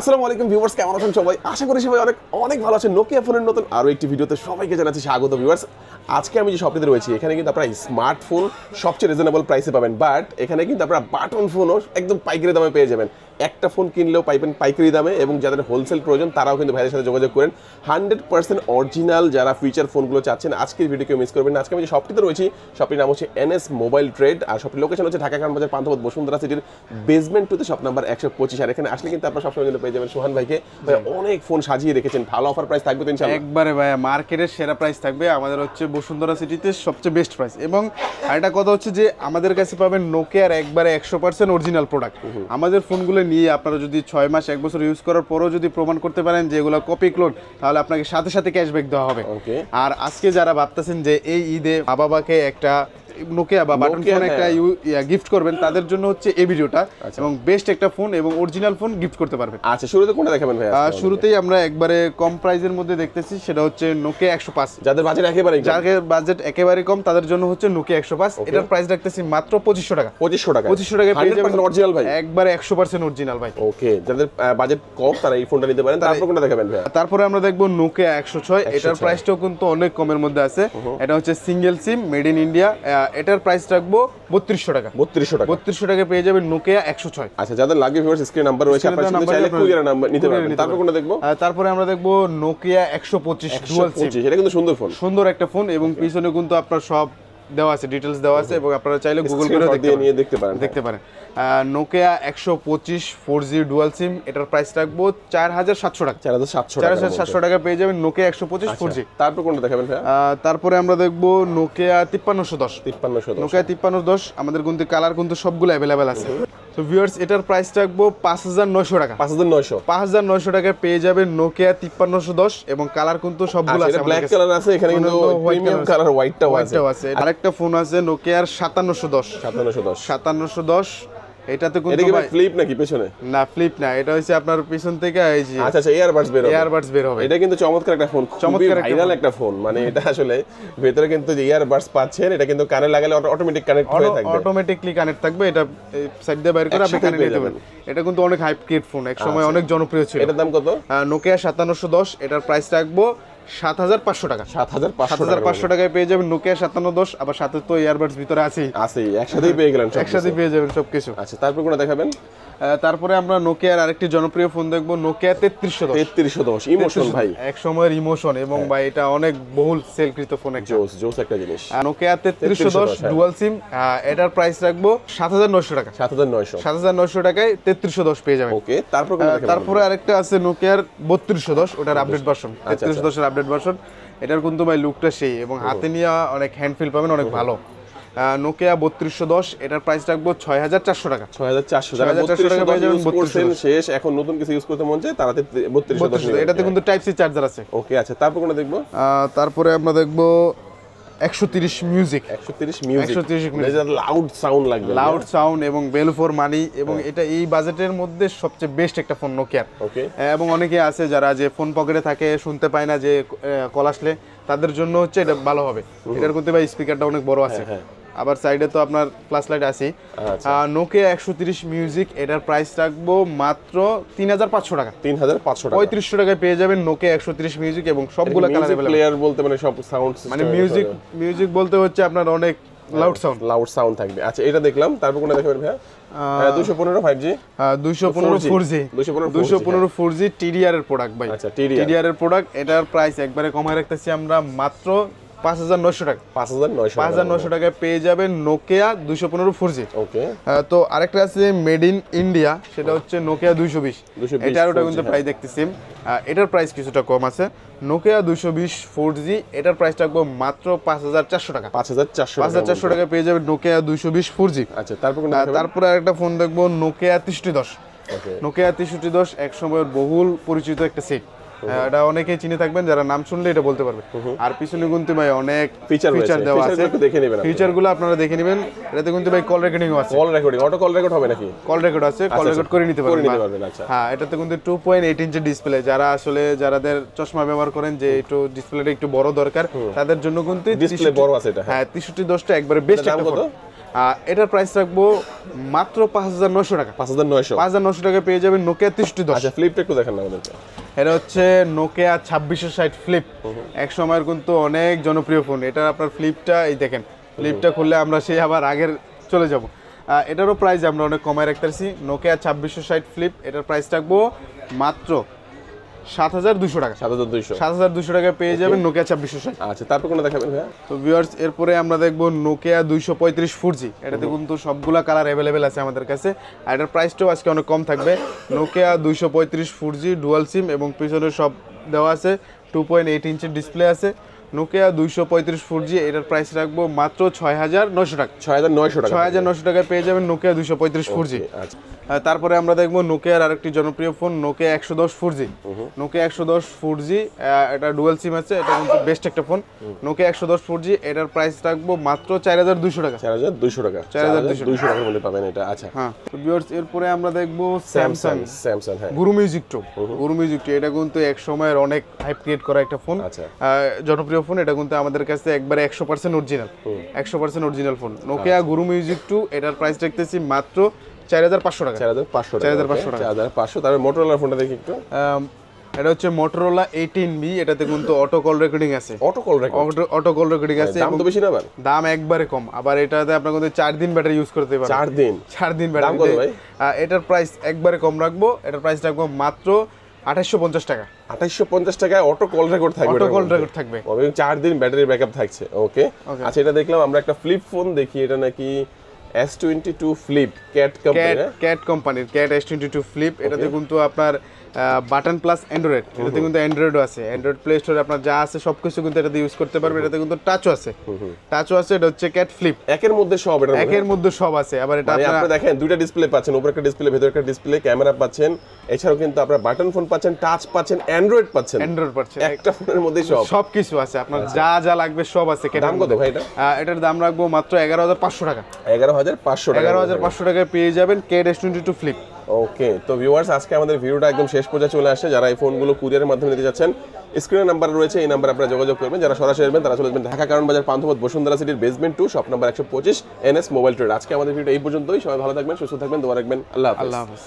আসসালামু আলাইকুম ভিউয়ার্স, কেমন আছেন সবাই? আশা করি সবাই অনেক অনেক ভালো আছেন। নোকিয়া ফোনের নতুন আরও একটি ভিডিওতে সবাইকে জানাচ্ছি স্বাগত। ভিউয়ার্স, আজকে আমি যে শপটিতে রয়েছি এখানে কিন্তু আপনারা স্মার্টফোন সবচেয়ে রিজনেবল প্রাইসে পাবেন, বাট এখানে কিন্তু আপনারা বাটন ফোনও একদম পাইকারি দামে পেয়ে যাবেন। একটা ফোন কিনলেও পাইবেন পাইকারি দামে, এবং যাদের হোলসেল প্রয়োজন তারাও কিন্তু ভাইয়ের সাথে যোগাযোগ করেন। 100% অরিজিনাল যারা ফিচার ফোনগুলো চাচ্ছেন আজকের ভিডিও কেউ মিস করবেন না। আজকে আমি যে শপটিতে রয়েছি শপটির নাম হচ্ছে NS মোবাইল ট্রেড, আর শপটির লোকেশন হচ্ছে ঢাকা কারণবাজার পান্থপথ বসুন্ধরা সিটির বেসমেন্ট 2 তে শপ নাম্বার 125। আর এখানে আসলে কিন্তু আপনারা সবসময় কিন্তু পেয়ে যাবেন সোহান ভাইকে। ভাই অনেক ফোন সাজিয়ে রেখেছেন, ভালো অফার প্রাইস থাকবে তো ইনশাআল্লাহ? একবারে ভাই মার্কেটের সেরা প্রাইস থাকবে। আমাদের হচ্ছে বসুন্ধরা সিটিতে সবচেয়ে বেস্ট প্রাইস, এবং আরেকটা কথা হচ্ছে যে আমাদের কাছে পাবেন নোকিয়ার একবারে 100% অরিজিনাল প্রোডাক্ট। আমাদের ফোনগুলো নিয়ে আপনারা যদি 6 মাস 1 বছর ইউজ করার পরও যদি প্রমাণ করতে পারেন যে এগুলো কপি ক্লোন, তাহলে আপনাকে সাথে সাথে ক্যাশব্যাক দেওয়া হবে। আর আজকে যারা ভাবতেছেন যে এই ঈদে মা বাবাকে একটা নোকিয়া বা বাটন ফোন একটা গিফট করবেন, তাদের জন্য হচ্ছে এই ভিডিওটা, এবং বেস্ট একটা ফোন এবং অরিজিনাল ফোন গিফট করতে পারবেন। আচ্ছা, শুরুতে কোনটা দেখাবেন ভাই? শুরুতেই আমরা একবারে কম প্রাইসের মধ্যে দেখতেছি, সেটা হচ্ছে নোকিয়া 105। যাদের বাজেট একেবারে যাদের বাজেট একেবারে কম তাদের জন্য হচ্ছে নোকিয়া 105। এটার প্রাইস রাখতেছি মাত্র 2500 টাকা। 2500 টাকা 2500 টাকা পেয়ে যাবেন অরিজিনাল ভাই, একবারে 100% অরিজিনাল ভাই। ওকে, যাদের বাজেট কম তারা এই ফোনটা নিতে পারেন। তারপর কোনটা দেখাবেন ভাই? তারপরে আমরা দেখবো নোকিয়া 106। এটার প্রাইসটাও কিন্তু অনেক কমের মধ্যে আছে। এটা হচ্ছে single SIM, made in India. এটার প্রাইস রাখবো 3200 টাকা। 3200 টাকা পেয়ে যাবেন নোকিয়া 106। আচ্ছা, যাদের লাগবে ভিউয়ার্স স্ক্রিন নাম্বার রয়েছে, আপনারা চাইলে কুরিয়ার নাম্বার নিতে পারবেন। তারপর কোনটা দেখবো? তারপরে আমরা দেখবো নোকিয়া 125 ডুয়াল সিম। এটা কিন্তু সুন্দর ফোন, সুন্দর একটা ফোন, এবং পিছনে কিন্তু আপনার সব দেওয়া আছে, ডিটেইলস দেওয়া আছে, এবং আপনারা চাইলে গুগল করে দেখতে পারেন। Nokia 125 4G dual SIM. এটার প্রাইস রাখবো 4700 টাকা। 4700 টাকা পেয়ে যাবেন নোকিয়া 125 4G। তারপর কোনটা দেখাবেন ভাই? তারপরে আমরা দেখবো নোকিয়া 5310। নোকিয়া 5310 আমাদের কিন্তু কালার কিন্তু সবগুলো অ্যাভেলেবেল আছে। তো ভিউয়ার্স, এটার প্রাইস রাখবো 5900 টাকা। 5900 টাকা পেয়ে যাবেন নোকিয়া 5310, এবং কালার কিন্তু সবগুলো আছে। ব্ল্যাক কালার আছে, এখানে কিন্তু প্রিমিয়াম কালার হোয়াইটটাও আছে। আরেকটা ফোন আছে নোকিয়ার 5710। এটাতে কিন্তু ভাই ফ্লিপ নাকি পেছনে? না, ফ্লিপ না, এটা হচ্ছে আপনার পিছন থেকে এই যে আচ্ছা ইয়ারবাডস বের হবে। এটা কিন্তু চমৎকার একটা ফোন, চমৎকার ভাইরাল একটা ফোন। মানে এটা আসলে ভিতরে কিন্তু যে ইয়ারবাডস পাচ্ছেন, এটা কিন্তু কানে লাগালে অটোমেটিক কানেক্ট হয়ে থাকবে, অটোমেটিক্যালি কানেক্ট থাকবে। এটা সাইড দিয়ে বাইরে করে আপনি কানে নিতে পারবেন। এটা কিন্তু অনেক হাইপ ক্রিয়েট ফোন, এক সময় অনেক জনপ্রিয় ছিল। এটার দাম কত? নোকিয়া 5710। এটার প্রাইস রাখবো 7500 টাকা। 7500 টাকায় পেয়ে যাবেন নোকিয়া 5710। আবার সাথে তো ইয়ারবাডস ভিতরে আছেই একসাথেই পেয়ে গেলেন, একসাথেই পেয়ে যাবেন সবকিছু। আচ্ছা, তারপর কোনটা দেখাবেন? তারপরে আমরা নোকিয়ার আরেকটি জনপ্রিয় ফোন দেখবো, নোকিয়া 3310। ইমোশন ভাই, এক সময়ের ইমোশন, এবং ভাই এটা অনেক বহুল সেলকৃত ফোন, জোস একটা জিনিস। Nokia 3310 dual SIM. এটার প্রাইস রাখবো 7900 টাকা। 7900 টাকায় 3310 পেয়ে যাবেন। ওকে, তারপরে আরেকটা আছে নোকিয়ার 3210, ওটার আপডেট ভার্সন, 3310 এর আপডেট ভার্সন। এটার কিন্তু ভাই লুকটা সেই, এবং হাতে নিয়ে অনেক হ্যান্ড ফিল পাবেন, অনেক ভালো। নোকিয়া 3210। এটার প্রাইস রাখবো 6400 টাকা। 6400 টাকা পেয়ে যাবেন। 32% শেষ, এখন নতুন কিছু ইউজ করতে মন চায় তারাতে 3210। এটাতে কিন্তু টাইপ সি চার্জার আছে। ওকে, আচ্ছা, তারপর কোনটা দেখবো? তারপরে আমরা দেখবো 130 মিউজিক। লাউড সাউন্ড লাগবে, লাউড সাউন্ড এবং ভ্যালু ফর মানি, এবং এটা এই বাজেটের মধ্যে সবচেয়ে বেস্ট একটা ফোন নোকিয়ার। এবং অনেকে আছে যারা যে ফোন পকেটে থাকে, শুনতে পায় না যে কল আসলে, তাদের জন্য হচ্ছে এটা ভালো হবে। এটার কিন্তু ভাই স্পিকারটা অনেক বড় আছে, আবার সাইডে তো আপনার ফ্ল্যাশ লাইট আছে। Nokia 130 music. এটার প্রাইস রাখবো মাত্র 3500 টাকা। 3500 টাকায় পেয়ে যাবেন নোকিয়া 130 মিউজিক, এবং সবগুলো কালার अवेलेबल। প্লেয়ার বলতে মানে সব সাউন্ড সিস্টেম, মানে মিউজিক বলতে হচ্ছে আপনার অনেক লাউড সাউন্ড থাকবে। আচ্ছা, এটা দেখলাম। তারপর কোনটা দেখাবেন ভাই? 215 5G। 215 4G TDR এর প্রোডাক্ট ভাই। আচ্ছা, TDR এর প্রোডাক্ট। এটার প্রাইস একবারে কমায় রাখতেছি আমরা মাত্র 5900 টাকা। 5900 টাকায় পেয়ে যাবেন নোকিয়া 215 4G। ওকে, তো আরেকটা আছে মেড ইন ইন্ডিয়া, সেটা হচ্ছে নোকিয়া 220। এটার ওটা কিন্তু প্রাইস দেখতেছি, এটার প্রাইস কিছুটা কম আছে। Nokia 220 4G। এটার প্রাইস রাখবো মাত্র 5400 টাকা। 5400 টাকায় পেয়ে যাবেন নোকিয়া 220 4G। আচ্ছা, তারপরে আরেকটা ফোন দেখবো নোকিয়া 6310। নোকিয়া 6310 এক সময়ের বহুল পরিচিত একটা সেট। এটা অনেকেই চিনে থাকবেন, যারা নাম শুনলে এটা বলতে পারবে। আর পিছনে কিন্তু ভাই অনেক ফিচার ফিচার দেওয়া আছে, একটু দেখে নেবেন। ফিচারগুলো আপনারা দেখে নেবেন। এটাতে কিন্তু ভাই কল রেকর্ডিংও আছে, call recording, auto call record হবে নাকি? কল রেকর্ড আছে, কল রেকর্ড করে নিতে পারবেন। আচ্ছা হ্যাঁ, এটাতে কিন্তু 2.8 ইঞ্চি ডিসপ্লে, যারাদের চশমা ব্যবহার করেন যে একটু ডিসপ্লেটা একটু বড় দরকার, তাদের জন্য কিন্তু ডিসপ্লে বড় আছে এটা। হ্যাঁ, 6310টা একবারে বেস্ট একটা ফোন। এটার প্রাইস রাখবো মাত্র 5900 টাকা। 5900 টাকা পেয়ে যাবেন নোকিয়া 6310। আচ্ছা, ফ্লিপটা একটু দেখেন না আমাদেরকে। এটা হচ্ছে নোকিয়া 2660 ফ্লিপ, এক সময়ের কিন্তু অনেক জনপ্রিয় ফোন। এটা আপনার ফ্লিপটা এই দেখেন, ফ্লিপটা খুললে আমরা সেই আবার আগের চলে যাব। এটারও প্রাইস আমরা অনেক কমায় রাখতেছি। নোকিয়া 2660 ফ্লিপ, এটার প্রাইস রাখবো মাত্র 7200 টাকা। 7200 টাকা পেয়ে যাবেন নোকিয়া 2660। আচ্ছা, তারপর কোনটা দেখাবেন ভাই? তো ভিউয়ার্স, এরপরে আমরা দেখবো নোকিয়া 235 4G। এটাতে কিন্তু সবগুলা কালার অ্যাভেলেবেল আছে আমাদের কাছে, আর এটার প্রাইসটাও আজকে অনেক কম থাকবে। নোকিয়া 235 4G ডুয়াল সিম এবং পিছনে সব দেওয়া আছে, 2.8 ইঞ্চির ডিসপ্লে আছে। নোকিয়া 235 4G, এটার প্রাইস রাখবো মাত্র 6900 টাকা। 6900 টাকায় পেয়ে যাবেন নোকিয়া 235 4G। তারপরে আমরা দেখবো নোকিয়ার আরেকটি জনপ্রিয় phone Nokia 110 4G। Nokia 110 4G, এটা ডুয়াল সিম আছে, এটা কিন্তু বেস্ট একটা ফোন। নোকিয়া 110 4G, এটার প্রাইস রাখবো মাত্র 4200 টাকা। 4200 টাকার মধ্যে পাবেন এটা। আচ্ছা হ্যাঁ, তো ভিউয়ার্স, এরপরে আমরা দেখবো স্যামসাং। হ্যাঁ, গুরু মিউজিক 2। এটা কিন্তু এক সময়ের অনেক হাইপ ক্রিয়েট করা একটা ফোন, আচ্ছা জনপ্রিয় ফোন। এটা কিন্তু আমাদের কাছে একবারে 100% অরিজিনাল, 100% অরিজিনাল ফোন। নোকিয়া গুরু মিউজিক 2, এটার প্রাইস রাখতেছি মাত্র 4500 টাকা। 4500 টাকা। তারপর মোটরোলার ফোনটা দেখি একটু। এটা হচ্ছে মোটরোলা 18B। এটাতে কিন্তু অটো কল রেকর্ডিং আছে, অটো কল রেকর্ডিং আছে। দাম তো বেশি না? দাম একবারে কম। আবার এটাতে আপনার কিন্তু 4 দিন ব্যাটারি ইউজ করতে পারবেন। 4 দিন ব্যাটারি। দাম কত ভাই? এটার প্রাইস একবারে কম রাখবো, এটার প্রাইস রাখবো মাত্র 2850 টাকা। 2850 টাকায় অটো কল রেকর্ড থাকবে, 4 দিন ব্যাটারি ব্যাকআপ থাকছে। ওকে, আচ্ছা, এটা দেখলাম আমরা একটা ফ্লিপ ফোন দেখি, এটা নাকি S22 ফ্লিপ, ক্যাট কোম্পানির ক্যাট S22 ফ্লিপ। এটাতে কিন্তু আপনার বাটন প্লাস অ্যান্ড্রয়েড, এটাতে কিন্তু অ্যান্ড্রয়েডও আছে। অ্যান্ড্রয়েড প্লে স্টোরে আপনার যা আছে সবকিছু কিন্তু এটাতে ইউজ করতে পারবেন। এটাতে কিন্তু টাচও আছে। এটা হচ্ছে ক্যাট ফ্লিপ, একের মধ্যে সব আছে। আবার এটা আপনি দেখেন, দুইটা ডিসপ্লে পাচ্ছেন, উপরে একটা ডিসপ্লে, ভেতরে একটা ডিসপ্লে, ক্যামেরা পাচ্ছেন, এছাড়াও কিন্তু আপনারা বাটন ফোন পাচ্ছেন, টাচ পাচ্ছেন, অ্যান্ড্রয়েড পাচ্ছেন। একটা ফোনের মধ্যে সবকিছু আছে, আপনার যা যা লাগবে সব আছে। দাম কত ভাই এটা? এটার দাম রাখবো মাত্র 11500 টাকা। 11500 টাকায় পেয়ে যাবেন ক্যাট S22 ফ্লিপ। ওকে, তো ভিউয়ার্স, আজকে আমাদের ভিডিওটা একদম শেষ পর্যায়ে চলে আসছে। যারা এই ফোনগুলো কুরিয়ারের মাধ্যমে নিতে যাচ্ছেন, স্ক্রিনে নাম্বার রয়েছে, এই নাম্বারে আপনারা যোগাযোগ করবেন। যারা সরাসরি আসবেন তারা চলে আসবেন ঢাকা কারণ বাজার পান্থপথ বসুন্ধরা সিটির basement 2, shop number 125, NS mobile trade. আজকে আমাদের ভিডিও এই পর্যন্তই। সবাই ভালো থাকবেন, সুস্থ থাকবেন, দোয়া রাখবেন। আল্লাহ হাফেজ।